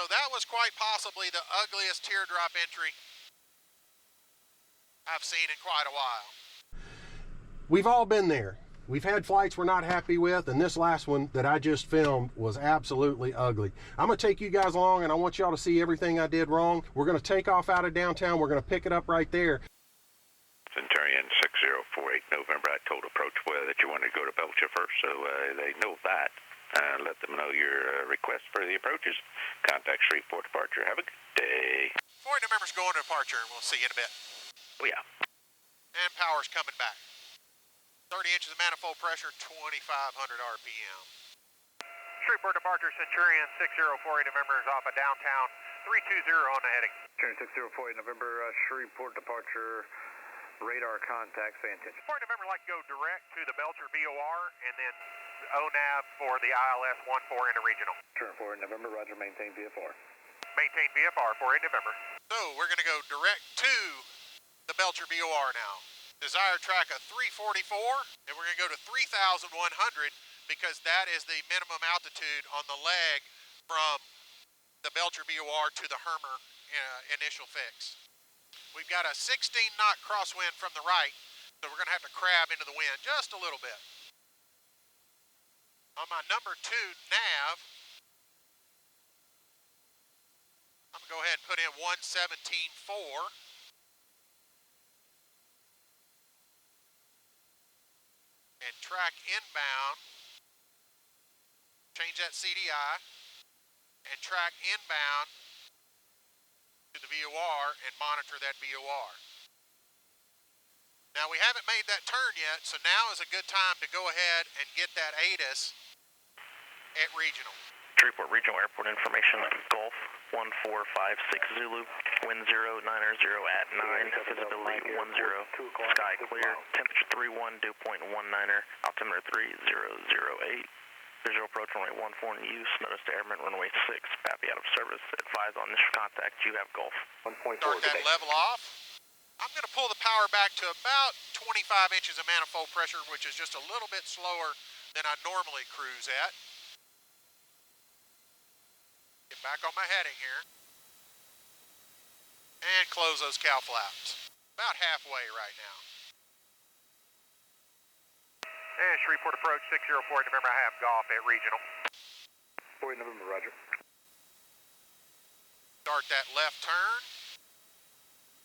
So that was quite possibly the ugliest teardrop entry I've seen in quite a while. We've all been there. We've had flights we're not happy with, and this last one that I just filmed was absolutely ugly. I'm gonna take you guys along and I want y'all to see everything I did wrong. We're gonna take off out of downtown. We're gonna pick it up right there. Centurion 6048 November, I told approach that you wanted to go to Belcher first, so they know that. Let them know your request for the approaches. Contact Shreveport departure. Have a good day. Flight November's going to departure, and we'll see you in a bit. Oh, yeah. And power's coming back. 30 inches of manifold pressure, 2,500 RPM. Shreveport departure, Centurion 6048 November is off of downtown, 320 on the heading. Centurion 6048 November, Shreveport departure, radar contact, say intention. Flight November like to go direct to the Belcher VOR and then ONAV for the ILS 14 interregional. Centurion 4 November, roger, maintain VFR. Maintain VFR for November. So we're going to go direct to the Belcher VOR now. Desired track of 344, and we're going to go to 3,100 because that is the minimum altitude on the leg from the Belcher VOR to the Hermer initial fix. We've got a 16-knot crosswind from the right, so we're going to have to crab into the wind just a little bit. On my number 2 nav, I'm going to go ahead and put in 117.4. And track inbound, change that CDI, and track inbound to the VOR and monitor that VOR. Now we haven't made that turn yet, so now is a good time to go ahead and get that ATIS at regional. Shreveport Regional Airport information, Gulf 1456 Zulu, wind 090 at 9, visibility 10, sky clear, temperature 31, dew point 19er, altimeter 3008. Visual approach runway 14 in use, notice to airman runway 6, PAPI out of service. Advise on initial contact, you have Gulf. Start that level off. I'm going to pull the power back to about 25 inches of manifold pressure, which is just a little bit slower than I normally cruise at. Get back on my heading here. And close those cow flaps. About halfway right now. And Shreveport approach 604 November, I have Golf at regional. 40 November, roger. Start that left turn.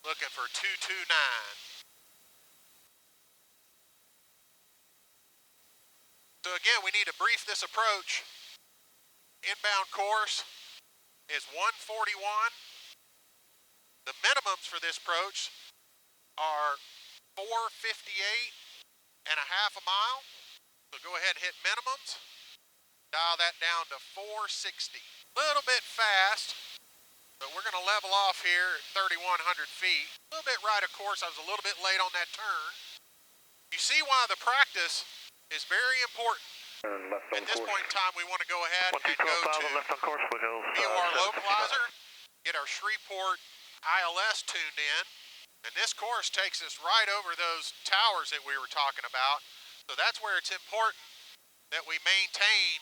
Looking for 229. So again, we need to brief this approach. Inbound course is 141. The minimums for this approach are 458.5 a mile. So go ahead and hit minimums. Dial that down to 460. A little bit fast, but we're going to level off here at 3,100 feet. A little bit right of course. I was a little bit late on that turn. You see why the practice is very important. At this point in time, we want to go ahead and go to left on course, VOR localizer, get our Shreveport ILS tuned in, and this course takes us right over those towers that we were talking about. So that's where it's important that we maintain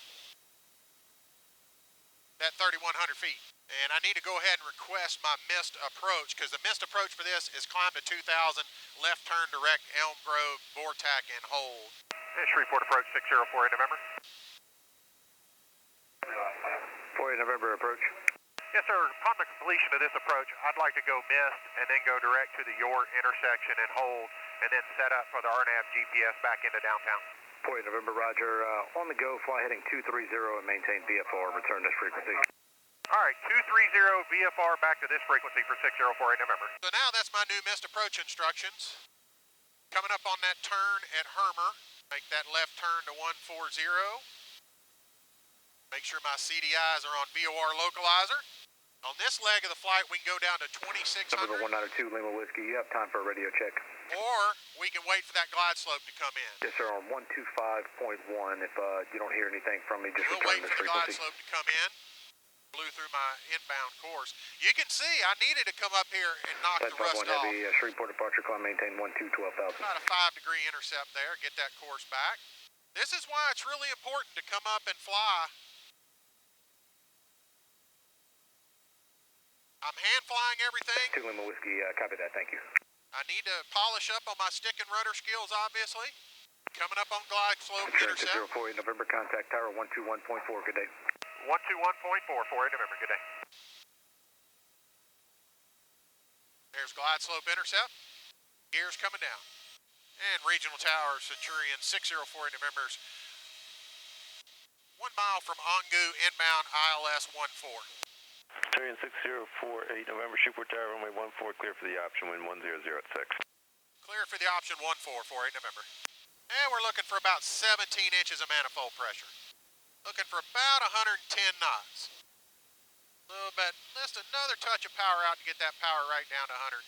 that 3,100 feet. And I need to go ahead and request my missed approach, because the missed approach for this is climb to 2,000, left turn direct Elm Grove, Vortac, and hold. And Shreveport approach 604 November. 40 November approach. Yes, sir. Upon the completion of this approach, I'd like to go missed and then go direct to the York intersection and hold, and then set up for the RNAV GPS back into downtown. 40 November, roger. On the go, fly heading 230 and maintain VFR. Return this frequency. All right, 230 VFR back to this frequency for 604 November. So now that's my new missed approach instructions. Coming up on that turn at Hermer, make that left turn to 140. Make sure my CDIs are on VOR localizer. On this leg of the flight, we can go down to 2,600. Number 192 Lima Whiskey, you have time for a radio check. Or we can wait for that glide slope to come in. Yes, sir, on 125.1. If you don't hear anything from me, just we'll return wait this for the frequency. glide slope to come in. Blew through my inbound course. You can see I needed to come up here and knock the rust off. Heavy, Shreveport departure, climb, maintain 12,000. About a 5-degree intercept there. Get that course back. This is why it's really important to come up and fly I'm hand flying everything. 2 Lima Whiskey, copy that, thank you. I need to polish up on my stick and rudder skills, obviously. Coming up on glide slope intercept. 048 November, contact tower 121.4, good day. 121.4, 48 November, good day. There's glide slope intercept. Gears coming down. And regional tower Centurion 604 November's 1 mile from Angu, inbound ILS 14. Centurion 6048 November, Shreveport Tower, runway 14, clear for the option, wind 100 at 6. Clear for the option 14, 48 November. And we're looking for about 17 inches of manifold pressure. Looking for about 110 knots. A little bit, just another touch of power out to get that power right down to 110.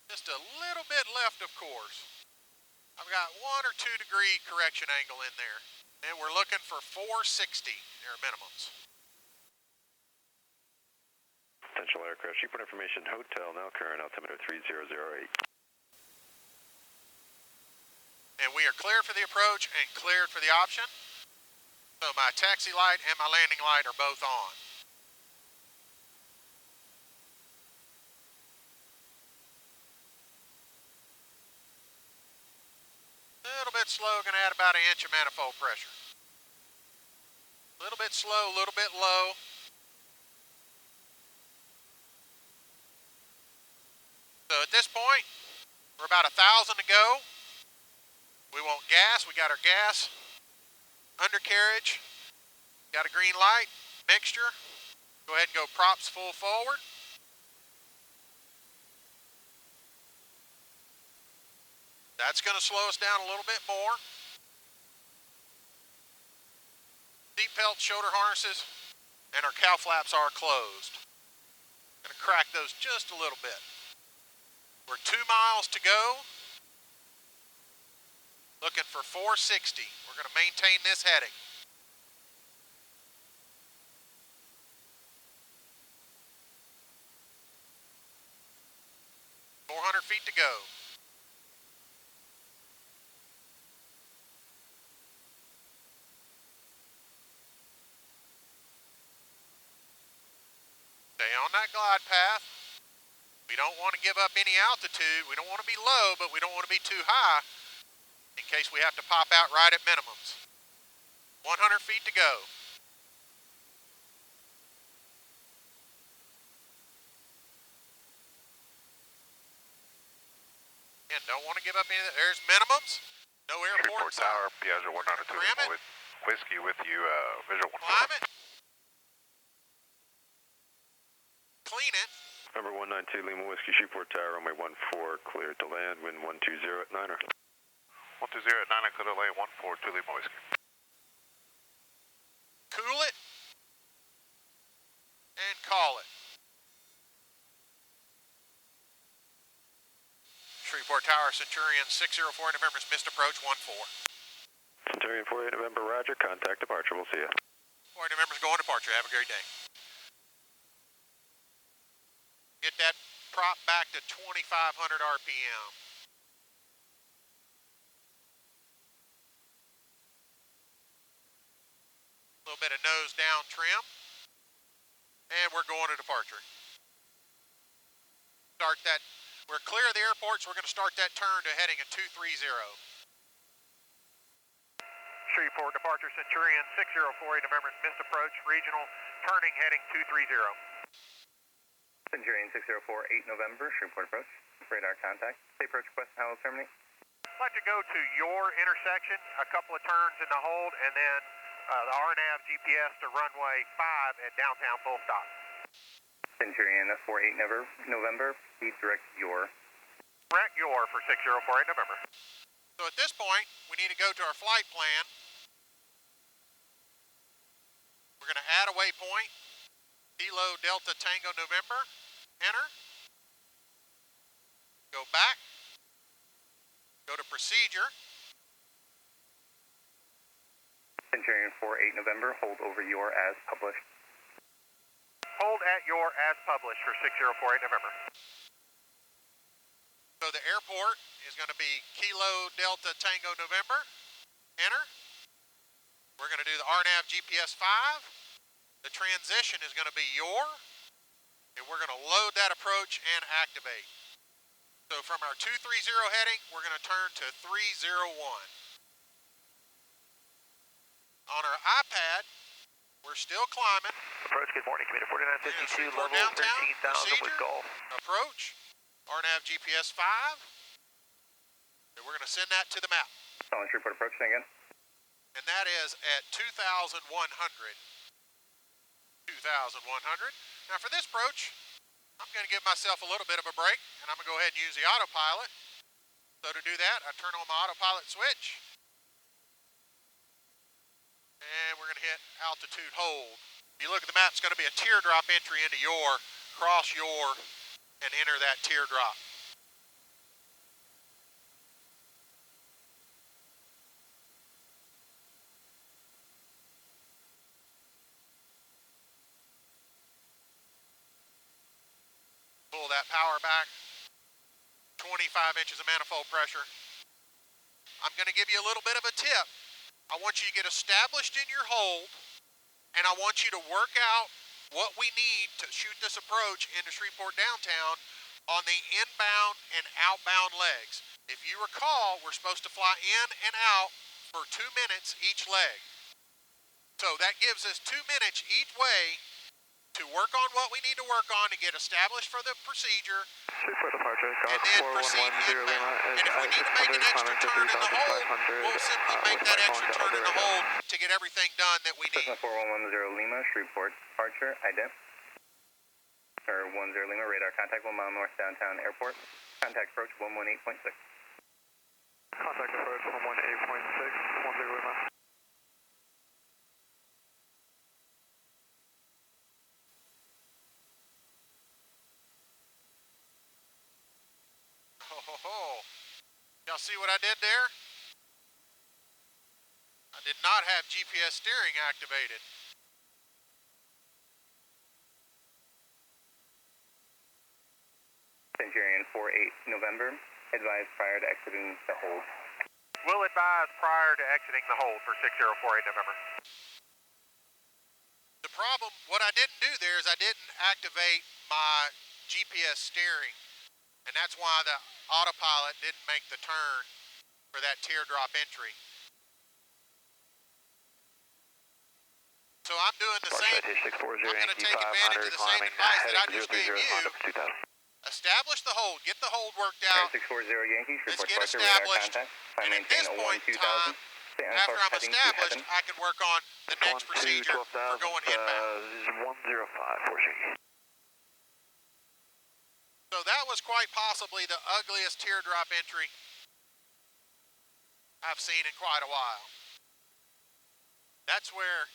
Just a little bit left, of course. I've got 1 or 2 degree correction angle in there. And we're looking for 460, their minimums. Potential aircraft, Shreveport information, hotel, now current altimeter 3008. And we are clear for the approach and cleared for the option. So my taxi light and my landing light are both on. A little bit slow, gonna add about 1 inch of manifold pressure. A little bit slow, a little bit low. So at this point, we're about 1,000 to go. We want gas, we got our gas, undercarriage, got a green light, mixture. Go ahead and go props full forward. That's going to slow us down a little bit more. Seat belt, shoulder harnesses, and our cow flaps are closed. Going to crack those just a little bit. We're 2 miles to go. Looking for 460. We're going to maintain this heading. Feet to go. Stay on that glide path. We don't want to give up any altitude. We don't want to be low, but we don't want to be too high in case we have to pop out right at minimums. 100 feet to go. And don't want to give up any. There's minimums. No airport. Shreveport Tower, Piazza 192 with Whiskey with you, visual 1. Climb it. Clean it. Number 192 Lima Whiskey, Shreveport Tower, runway 14, cleared to land, wind 120 at 9er. 120 at 9er, clear to land 142 Lima Whiskey. Cool it. And call it. Shreveport Tower, Centurion 604 November's missed approach 14. Centurion 48 November, roger, contact departure, we'll see you. 48 November's going departure, have a great day. Get that prop back to 2,500 RPM. A little bit of nose down trim. And we're going to departure. Start that. We're clear of the airport, so we're going to start that turn to heading at 230. Shreveport departure, Centurion 604 November's missed approach, regional, turning heading 230. Centurion 604, 8 November, Shreveport approach, radar contact. Approach request, how will terminate? I'd like to go to your intersection, a couple of turns in the hold, and then the RNAV GPS to runway 5 at downtown full stop. Centurion 48 November, speed direct your. Direct your for 6048 November. So at this point, we need to go to our flight plan. We're going to add a waypoint. Kilo Delta Tango November. Enter. Go back. Go to procedure. Centurion 48 November, hold over your as published. Hold at your as published for 6048 November. So the airport is going to be Kilo Delta Tango November. Enter. We're going to do the RNAV GPS 5. The transition is going to be your, and we're going to load that approach and activate. So from our 230 heading, we're going to turn to 301. On our iPad, we're still climbing. Approach, good morning, Commander 4952, Shreveport level downtown, 13,000 with procedure, Golf. approach, RNAV GPS 5, and we're going to send that to the map. Calling Shreveport approach, say again. And that is at 2,100. 2,100. Now for this approach, I'm going to give myself a little bit of a break, and I'm going to go ahead and use the autopilot. So to do that, I turn on my autopilot switch, and we're going to hit altitude hold. If you look at the map, it's going to be a teardrop entry into your, cross your, and enter that teardrop. Pull that power back, 25 inches of manifold pressure. I'm going to give you a little bit of a tip. I want you to get established in your hold, and I want you to work out what we need to shoot this approach into Shreveport downtown on the inbound and outbound legs. If you recall, we're supposed to fly in and out for 2 minutes each leg. So that gives us 2 minutes each way to work on what we need to work on to get established for the procedure, Shreveport departure, and Golf then proceed 4110 Lima, inbound. And if we need to make an extra turn in the hold, we'll simply make that extra turn in the hold to get everything done that we need. Cessna 4110 Lima, Shreveport departure, ident. Or 10 Lima, radar contact 1 mile north downtown airport. Contact approach 118.6. Contact approach 118.6, 10 Lima. Y'all see what I did there? I did not have GPS steering activated. Centurion 48 November, advise prior to exiting the hold. We'll advise prior to exiting the hold for 6048 November. The problem, what I didn't do there is I didn't activate my GPS steering, and that's why the autopilot didn't make the turn for that teardrop entry. So I'm doing the same, I'm going to take advantage of the same advice that I just gave you. Establish the hold, get the hold worked out. 640 Yankee, Let's Shreveport get departure, radar established, contact. and at this point in time, after I'm established, I can work on the next procedure for going inbound. 105, 4 So that was quite possibly the ugliest teardrop entry I've seen in quite a while. That's where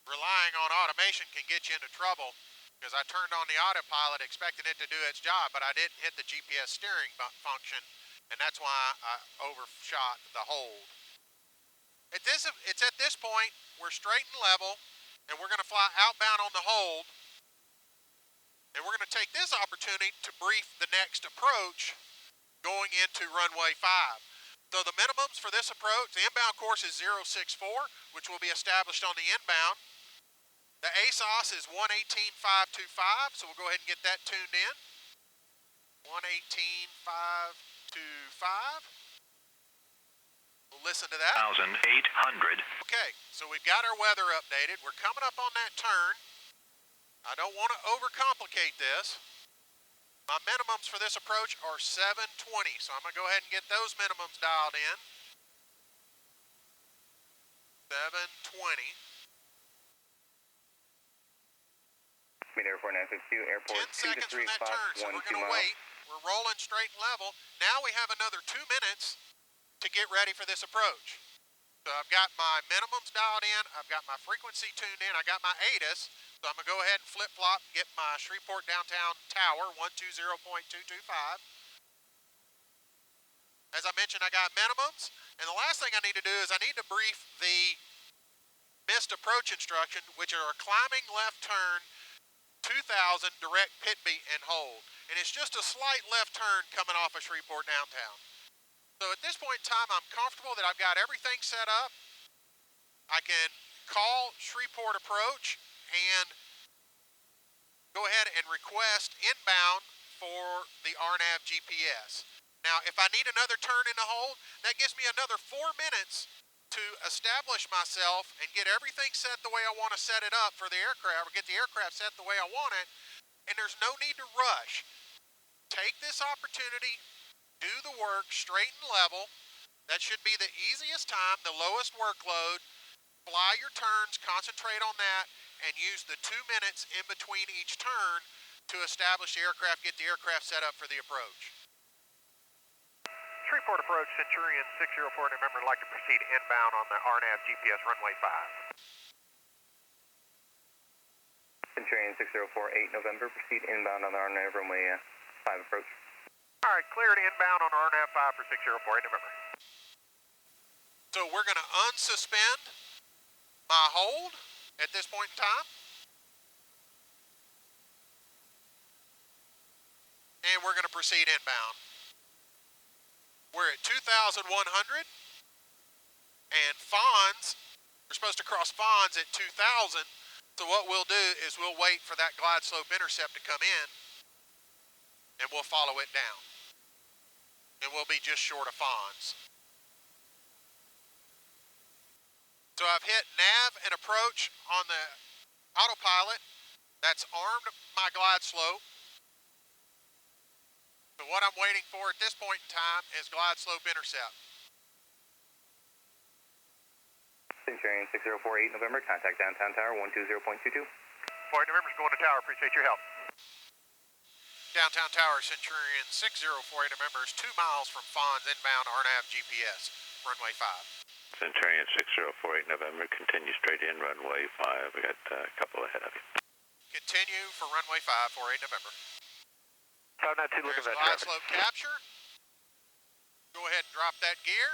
relying on automation can get you into trouble, because I turned on the autopilot expecting it to do its job, but I didn't hit the GPS steering function, and that's why I overshot the hold. It's at this point, we're straight and level, and we're going to fly outbound on the hold, and we're going to take this opportunity to brief the next approach going into runway 5. So the minimums for this approach, the inbound course is 064, which will be established on the inbound. The ASOS is 118.525, so we'll go ahead and get that tuned in. 118.525. We'll listen to that. 1,800. Okay, so we've got our weather updated. We're coming up on that turn. I don't want to overcomplicate this. My minimums for this approach are 720, so I'm going to go ahead and get those minimums dialed in. 720. Meet Air 4952, airport 10 seconds from that turn, so we're going to wait. We're rolling straight and level. Now we have another 2 minutes to get ready for this approach. So I've got my minimums dialed in, I've got my frequency tuned in, I got my ATIS, so I'm going to go ahead and flip-flop and get my Shreveport downtown tower, 120.225. As I mentioned, I got minimums, and the last thing I need to do is I need to brief the missed approach instruction, which are a climbing left turn, 2,000 direct pit beat and hold. And it's just a slight left turn coming off of Shreveport downtown. So at this point in time, I'm comfortable that I've got everything set up. I can call Shreveport approach, and go ahead and request inbound for the RNAV GPS. Now, if I need another turn in the hold, that gives me another 4 minutes to establish myself and get everything set the way I want to set it up for the aircraft, or get the aircraft set the way I want it, and there's no need to rush. Take this opportunity, do the work straight and level. That should be the easiest time, the lowest workload. Fly your turns, concentrate on that, and use the 2 minutes in between each turn to establish the aircraft, get the aircraft set up for the approach. Shreveport approach, Centurion 604, November, would like to proceed inbound on the RNAV GPS runway 5. Centurion 6048, November, proceed inbound on the RNAV runway 5 approach. All right, cleared inbound on RNAV 5 for 6048, November. So we're going to unsuspend my hold at this point in time. And we're going to proceed inbound. We're at 2,100, and Fonz, we're supposed to cross Fonz at 2,000, so what we'll do is we'll wait for that glide slope intercept to come in, and we'll follow it down. And we'll be just short of Fonz. So I've hit nav and approach on the autopilot. That's armed my glide slope. So what I'm waiting for at this point in time is glide slope intercept. Centurion 6048, November, contact downtown tower 120.22. Point November's going to tower, appreciate your help. Downtown tower, Centurion 6048, November is 2 miles from Fonz, inbound RNAV GPS, runway 5. Centurion 6048, November, continue straight in, runway 5. We got a couple ahead of you. Continue for runway 5, 48 November. 592, looking There's at that glide traffic. slope capture. Go ahead and drop that gear.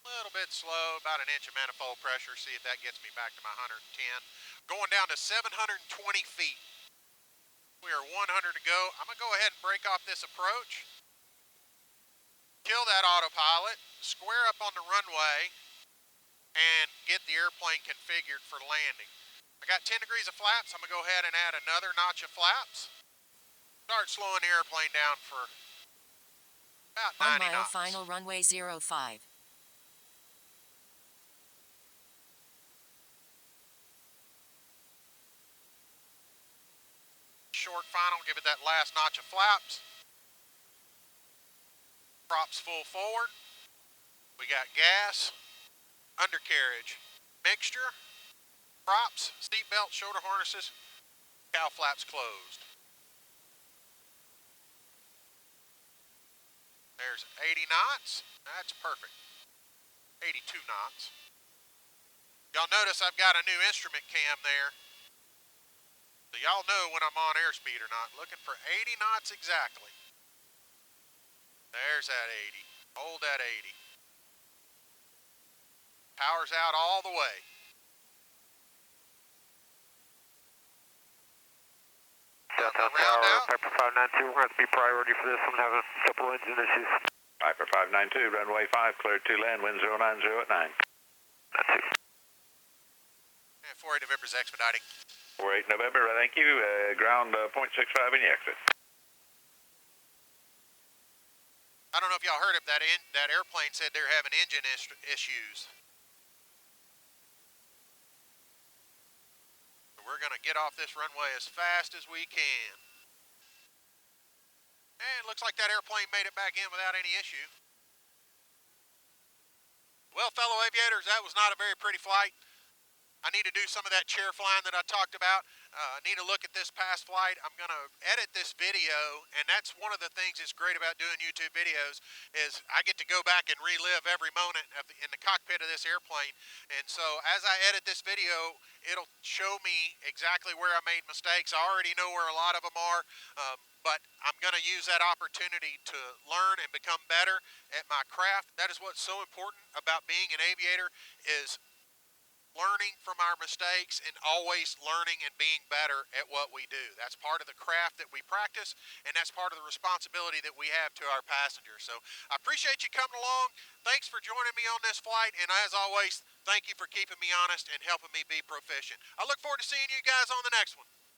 A little bit slow, about an inch of manifold pressure. See if that gets me back to my 110. Going down to 720 feet. We are 100 to go. I'm going to go ahead and break off this approach. Kill that autopilot. Square up on the runway. And get the airplane configured for landing. I got 10 degrees of flaps. I'm going to go ahead and add another notch of flaps. Start slowing the airplane down for about 1 90 mile knots. final runway 05. Short final, give it that last notch of flaps. Props full forward. We got gas, undercarriage, mixture, props, seat belt, shoulder harnesses, cow flaps closed. There's 80 knots. That's perfect. 82 knots. Y'all notice I've got a new instrument cam there. So y'all know when I'm on airspeed or not. Looking for 80 knots exactly. There's that 80. Hold that 80. Power's out all the way. Downtown tower, Piper 592, we're going to have to be priority for this one, having a couple engine issues. Piper 592, runway 5, cleared to land, wind 090 at 9. That's it. And 48 November's expediting. 48 November, thank you. Ground 0.65 in the exit. I don't know if y'all heard of that. That airplane said they're having engine issues. We're going to get off this runway as fast as we can. And it looks like that airplane made it back in without any issue. Well, fellow aviators, that was not a very pretty flight. I need to do some of that chair flying that I talked about. I need to look at this past flight. I'm going to edit this video, and that's one of the things that's great about doing YouTube videos is I get to go back and relive every moment in the cockpit of this airplane. And so as I edit this video, it'll show me exactly where I made mistakes. I already know where a lot of them are, but I'm going to use that opportunity to learn and become better at my craft. That is what's so important about being an aviator is learning from our mistakes and always learning and being better at what we do. That's part of the craft that we practice, and that's part of the responsibility that we have to our passengers. So I appreciate you coming along. Thanks for joining me on this flight, and as always, thank you for keeping me honest and helping me be proficient. I look forward to seeing you guys on the next one.